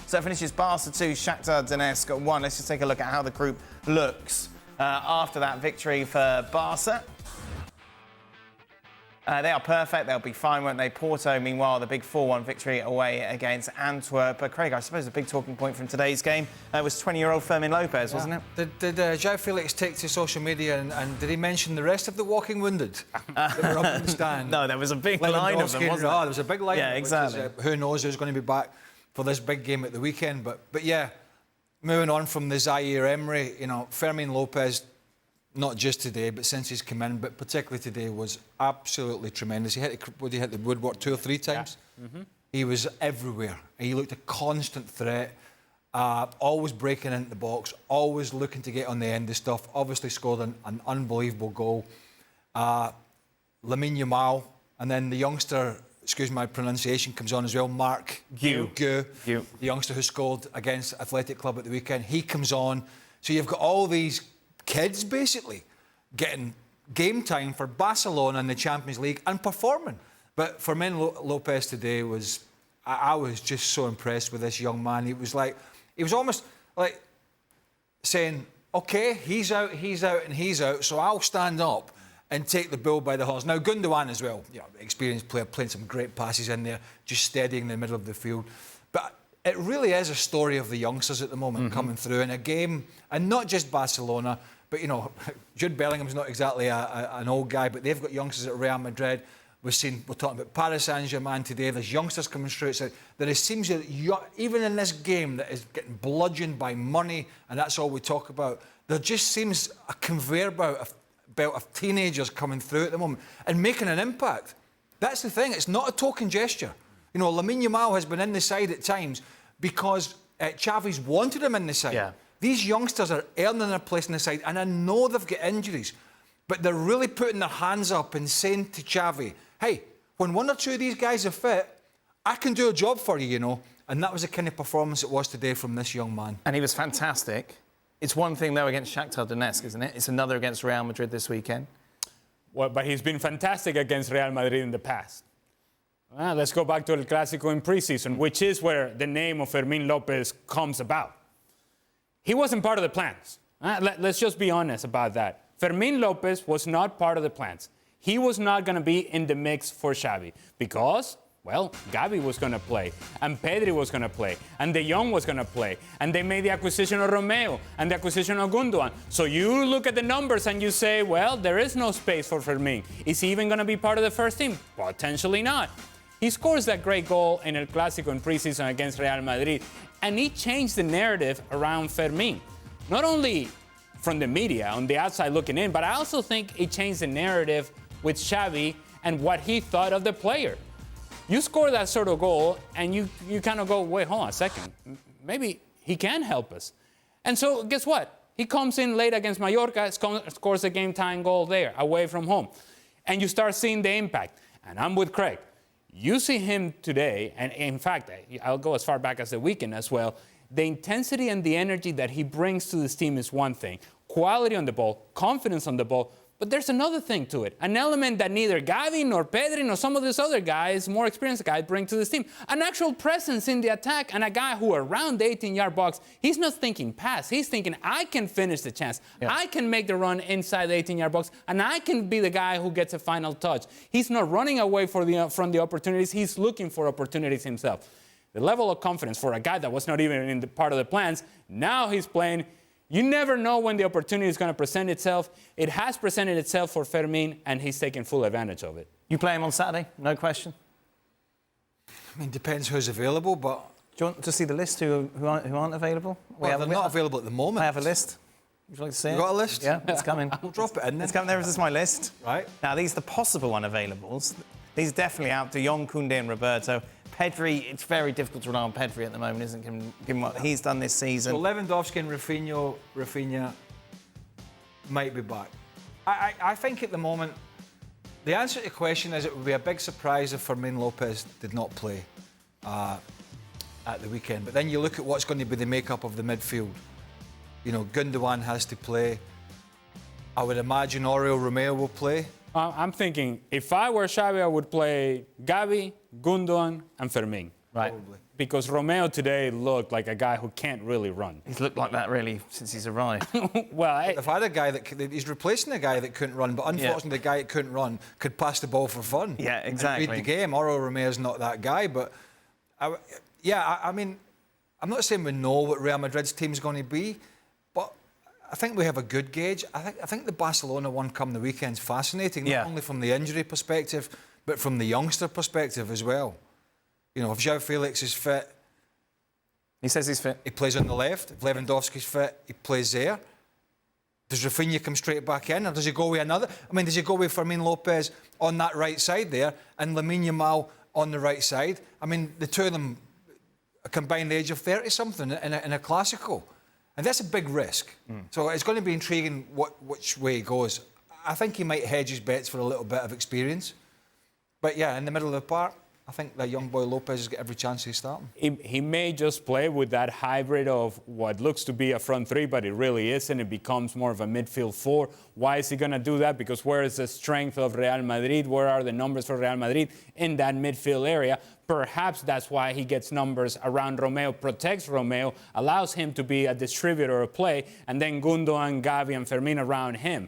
So that finishes Barca 2, Shakhtar Donetsk 1. Let's just take a look at how the group looks after that victory for Barca. They are perfect. They'll be fine, won't they? Porto, meanwhile, the big 4-1 victory away against Antwerp. Craig, I suppose the big talking point from today's game was 20-year-old Fermin Lopez, wasn't it? Did João Felix take to social media and did he mention the rest of the walking wounded that were up in the stand? No, there was a big line of them, wasn't there? There was a big line. Yeah, exactly. Who knows who's going to be back for this big game at the weekend? But yeah, moving on from the Zaire Emery, Fermin Lopez, not just today, but since he's come in, but particularly today, was absolutely tremendous. He hit the woodwork 2 or 3 times. Yeah. Mm-hmm. He was everywhere. He looked a constant threat, always breaking into the box, always looking to get on the end of stuff. Obviously scored an unbelievable goal. Lamine Yamal, and then the youngster, excuse my pronunciation, comes on as well, Marc Guiu, the youngster who scored against Athletic Club at the weekend. He comes on. So you've got all these kids basically getting game time for Barcelona in the Champions League and performing. But Fermin Lopez today was, I was just so impressed with this young man. He was almost like saying, okay, he's out, and he's out, so I'll stand up and take the bull by the horns. Now, Gundogan as well, experienced player, playing some great passes in there, just steadying in the middle of the field. But it really is a story of the youngsters at the moment coming through in a game, and not just Barcelona, but, Jude Bellingham's not exactly an old guy, but they've got youngsters at Real Madrid. We're talking about Paris Saint-Germain today. There's youngsters coming through. So there seems that even in this game that is getting bludgeoned by money, and that's all we talk about, there just seems a conveyor belt of teenagers coming through at the moment and making an impact. That's the thing. It's not a token gesture. Lamine Yamal has been in the side at times because Xavi's wanted him in the side. Yeah. These youngsters are earning their place in the side, and I know they've got injuries, but they're really putting their hands up and saying to Xavi, hey, when 1 or 2 of these guys are fit, I can do a job for you, And that was the kind of performance it was today from this young man. And he was fantastic. It's one thing, though, against Shakhtar Donetsk, isn't it? It's another against Real Madrid this weekend. Well, but he's been fantastic against Real Madrid in the past. Let's go back to El Clásico in preseason, which is where the name of Fermin Lopez comes about. He wasn't part of the plans. Let's just be honest about that. Fermin Lopez was not part of the plans. He was not going to be in the mix for Xavi because, well, Gavi was going to play, and Pedri was going to play, and De Jong was going to play, and they made the acquisition of Romeo and the acquisition of Gundogan. So you look at the numbers and you say, well, there is no space for Fermin. Is he even going to be part of the first team? Potentially not. He scores that great goal in El Clásico in preseason against Real Madrid, and he changed the narrative around Fermin. Not only from the media, on the outside looking in, but I also think it changed the narrative with Xavi and what he thought of the player. You score that sort of goal, and you kind of go, wait, hold on a second. Maybe he can help us. And so guess what? He comes in late against Mallorca, scores a game-time goal there, away from home. And you start seeing the impact. And I'm with Craig. You see him today, and in fact, I'll go as far back as the weekend as well. The intensity and the energy that he brings to this team is one thing. Quality on the ball, confidence on the ball. But there's another thing to it. An element that neither Gavi nor Pedri nor some of these other guys, more experienced guys, bring to this team. An actual presence in the attack, and a guy who around the 18-yard box, he's not thinking pass. He's thinking, I can finish the chance. Yeah. I can make the run inside the 18-yard box, and I can be the guy who gets a final touch. He's not running away from the opportunities. He's looking for opportunities himself. The level of confidence for a guy that was not even in the part of the plans, now he's playing. You never know when the opportunity is going to present itself. It has presented itself for Fermin, and he's taking full advantage of it. You play him on Saturday? No question. I mean, depends who's available, but... Do you want to see the list who aren't available? Well, they're not available at the moment. I have a list. Would you like to see it? You got a list? Yeah, it's coming. We'll drop it in then. It's coming. There is my list. Right. Now, these are the possible unavailables. These are definitely out. De Jong, Koundé and Roberto. Pedri, it's very difficult to rely on Pedri at the moment, isn't it, given what he's done this season. So Lewandowski and Rafinha might be back. I think at the moment, the answer to the question is it would be a big surprise if Fermin Lopez did not play at the weekend. But then you look at what's going to be the makeup of the midfield. Gundogan has to play. I would imagine Oriol Romeo will play. I'm thinking, if I were Xavi, I would play Gavi, Gundogan, and Fermin. Right. Probably. Because Romeo today looked like a guy who can't really run. He's looked like that, really, since he's arrived. Well, They've had a guy he's replacing a guy that couldn't run, but unfortunately the guy that couldn't run could pass the ball for fun. Yeah, exactly. And read the game. Oro Romeo's not that guy, but I mean, I'm not saying we know what Real Madrid's team's going to be, but I think we have a good gauge. I think the Barcelona one come the weekend's fascinating, not only from the injury perspective, but from the youngster perspective as well. You know, if João Felix is fit, He says he's fit. he plays on the left. If Lewandowski's fit, he plays there. Does Rafinha come straight back in, or does he go with another? I mean, does he go with Fermin Lopez on that right side there and Lamine Yamal on the right side? I mean, the two of them combine the age of 30-something in a Clásico. And that's a big risk. So it's going to be intriguing which way he goes. I think he might hedge his bets for a little bit of experience. But yeah, in the middle of the park, I think that young boy Lopez has got every chance of starting. he may just play with that hybrid of what looks to be a front three, but it really isn't. It becomes more of a midfield four. Why is he going to do that? Because where is the strength of Real Madrid? Where are the numbers for Real Madrid in that midfield area? Perhaps that's why he gets numbers around Romeo, protects Romeo, allows him to be a distributor of play, and then Gundogan, Gavi, and Fermin around him.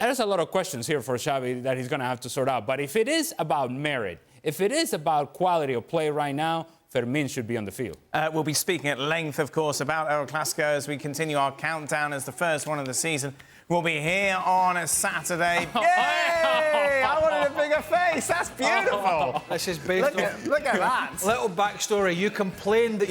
There's a lot of questions here for Xavi that he's going to have to sort out. But if it is about merit, if it is about quality of play right now, Fermin should be on the field. We'll be speaking at length, of course, about El Clasico as we continue our countdown as the first one of the season. We'll be here on a Saturday. Yay! I wanted a bigger face. That's beautiful. This is based Look at that. Little backstory. You complained that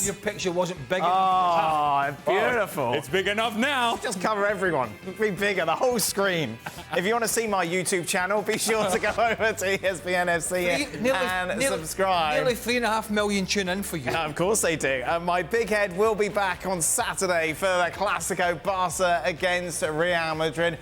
your picture wasn't big enough. Oh, beautiful. It's big enough now. Just cover everyone. Be bigger, the whole screen. If you want to see my YouTube channel, be sure to go over to ESPN FC and subscribe. Nearly 3.5 million tune in for you. Of course they do. My big head will be back on Saturday for the Clásico, Barca against Real Madrid.